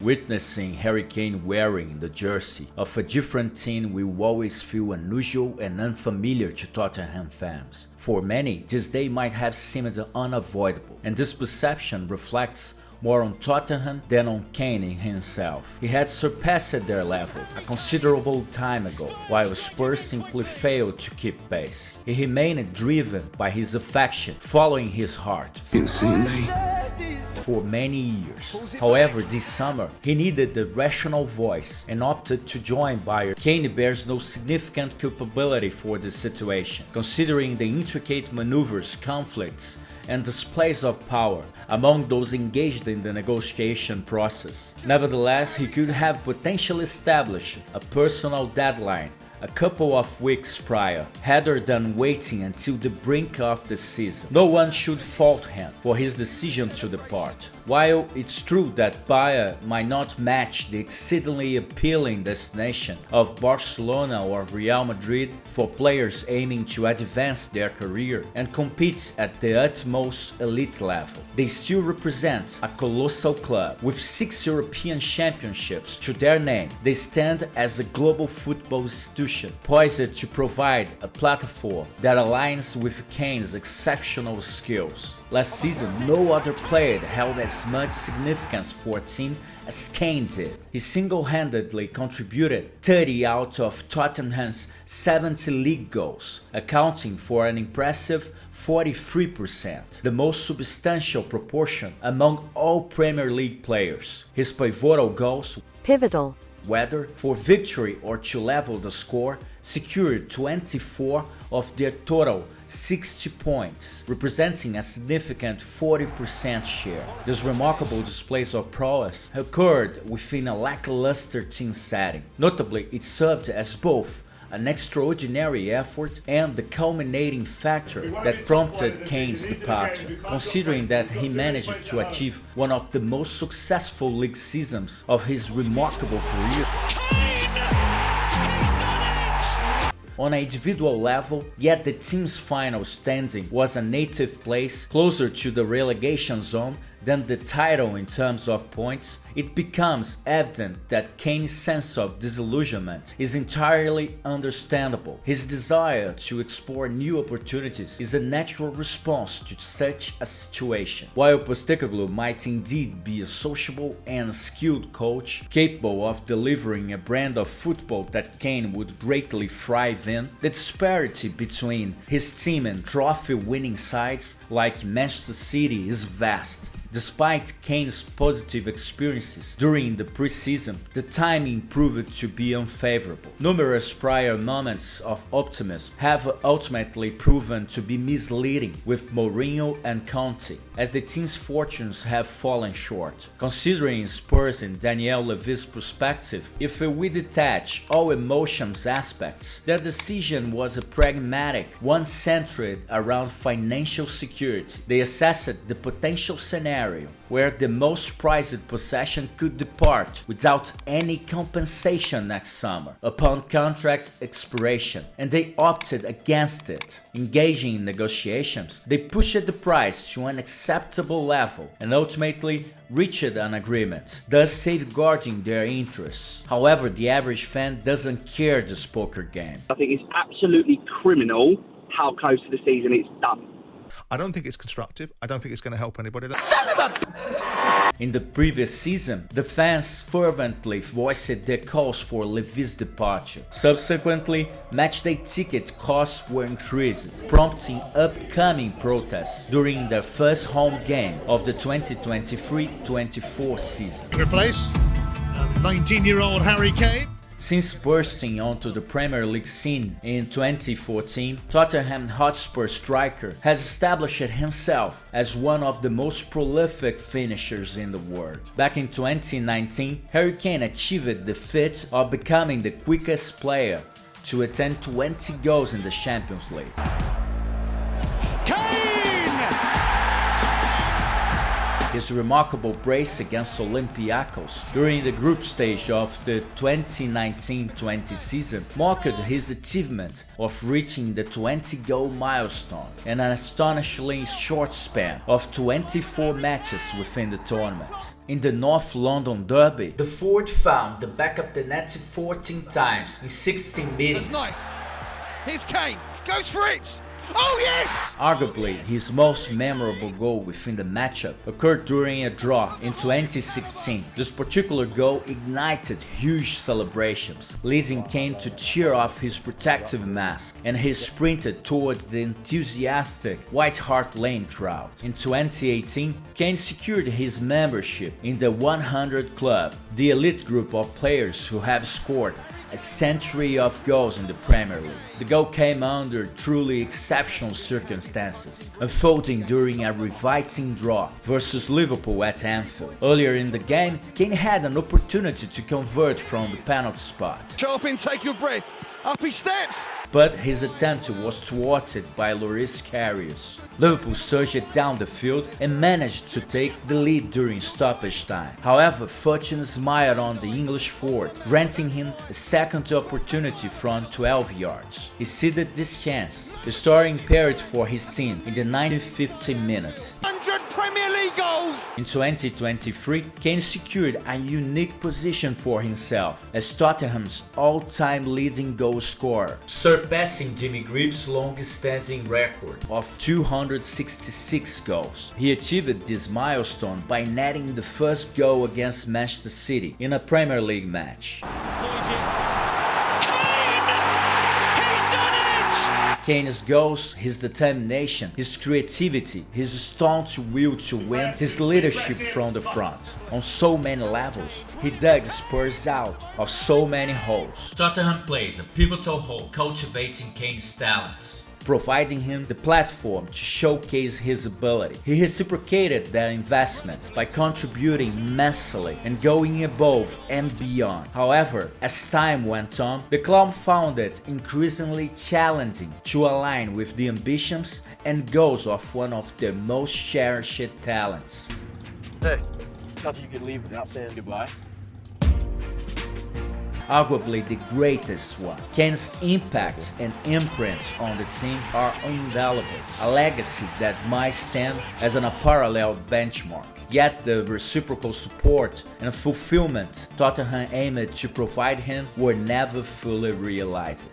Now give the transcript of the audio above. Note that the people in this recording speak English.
Witnessing Harry Kane wearing the jersey of a different team will always feel unusual and unfamiliar to Tottenham fans. For many, this day might have seemed unavoidable, and this perception reflects more on Tottenham than on Kane himself. He had surpassed their level a considerable time ago, while Spurs simply failed to keep pace. He remained driven by his affection, following his heart. You see me? For many years. However, this summer, he needed the rational voice and opted to join Bayern. Kane bears no significant culpability for this situation, considering the intricate maneuvers, conflicts, and displays of power among those engaged in the negotiation process. Nevertheless, he could have potentially established a personal deadline a couple of weeks prior, rather than waiting until the brink of the season. No one should fault him for his decision to depart. While it's true that Bayern might not match the exceedingly appealing destination of Barcelona or Real Madrid for players aiming to advance their career and compete at the utmost elite level, they still represent a colossal club. With 6 European championships to their name, they stand as a global football institution poised to provide a platform that aligns with Kane's exceptional skills. Last season, no other player held as much significance for a team as Kane did. He single-handedly contributed 30 out of Tottenham's 70 league goals, accounting for an impressive 43%, the most substantial proportion among all Premier League players. His pivotal goals, whether for victory or to level the score, secured 24 of their total 60 points, representing a significant 40% share. These remarkable displays of prowess occurred within a lackluster team setting. Notably, it served as both an extraordinary effort and the culminating factor that prompted Kane's departure, considering that he managed to achieve one of the most successful league seasons of his remarkable career. On an individual level, yet the team's final standing was a native place closer to the relegation zone than the title in terms of points, it becomes evident that Kane's sense of disillusionment is entirely understandable. His desire to explore new opportunities is a natural response to such a situation. While Postecoglou might indeed be a sociable and skilled coach, capable of delivering a brand of football that Kane would greatly thrive in, the disparity between his team and trophy-winning sides like Manchester City is vast. Despite Kane's positive experiences during the preseason, the timing proved to be unfavorable. Numerous prior moments of optimism have ultimately proven to be misleading with Mourinho and Conte, as the team's fortunes have fallen short. Considering Spurs and Daniel Levy's perspective, if we detach all emotions aspects, their decision was a pragmatic one centered around financial security. They assessed the potential scenario where the most prized possession could depart without any compensation next summer upon contract expiration, and they opted against it. Engaging in negotiations, they pushed the price to an acceptable level and ultimately reached an agreement, thus safeguarding their interests. However, the average fan doesn't care this poker game. I think it's absolutely criminal how close to the season it's done. I don't think it's constructive. I don't think it's going to help anybody. In the previous season, the fans fervently voiced their calls for Levy's departure. Subsequently, matchday ticket costs were increased, prompting upcoming protests during their first home game of the 2023-24 season. Replace 19-year-old Harry Kane. Since bursting onto the Premier League scene in 2014, Tottenham Hotspur striker has established himself as one of the most prolific finishers in the world. Back in 2019, Harry Kane achieved the feat of becoming the quickest player to attempt 20 goals in the Champions League. He his remarkable brace against Olympiacos during the group stage of the 2019-20 season marked his achievement of reaching the 20-goal milestone in an astonishingly short span of 24 matches within the tournament. In the North London derby, the forward found the back of the net 14 times in 16 meetings. That's nice. Here's Kane, goes for it! Oh yes! Arguably, his most memorable goal within the matchup occurred during a draw in 2016. This particular goal ignited huge celebrations, leading Kane to tear off his protective mask, and he sprinted towards the enthusiastic White Hart Lane crowd. In 2018, Kane secured his membership in the 100 Club, the elite group of players who have scored a century of goals in the Premier League. The goal came under truly exceptional circumstances, unfolding during a riveting draw versus Liverpool at Anfield. Earlier in the game, Kane had an opportunity to convert from the penalty spot. Sharp intake of breath, up he steps! But his attempt was thwarted by Loris Karius. Liverpool surged down the field and managed to take the lead during stoppage time. However, fortune smiled on the English forward, granting him a second opportunity from 12 yards. He seized this chance, restoring parity for his team in the 95th minute. 100 Premier League goals! In 2023, Kane secured a unique position for himself as Tottenham's all-time leading goal scorer, surpassing Jimmy Greaves' long-standing record of 266 goals. He achieved this milestone by netting the first goal against Manchester City in a Premier League match. Kane's goals, his determination, his creativity, his staunch will to win, his leadership from the front. On so many levels, he dug Spurs out of so many holes. Tottenham played a pivotal role cultivating Kane's talents, providing him the platform to showcase his ability. He reciprocated that investment by contributing immensely and going above and beyond. However, as time went on, the club found it increasingly challenging to align with the ambitions and goals of one of their most cherished talents. Hey, thought you could leave without saying goodbye. Arguably the greatest one. Kane's impact and imprint on the team are indelible, a legacy that might stand as an unparalleled benchmark. Yet the reciprocal support and fulfillment Tottenham aimed to provide him were never fully realized.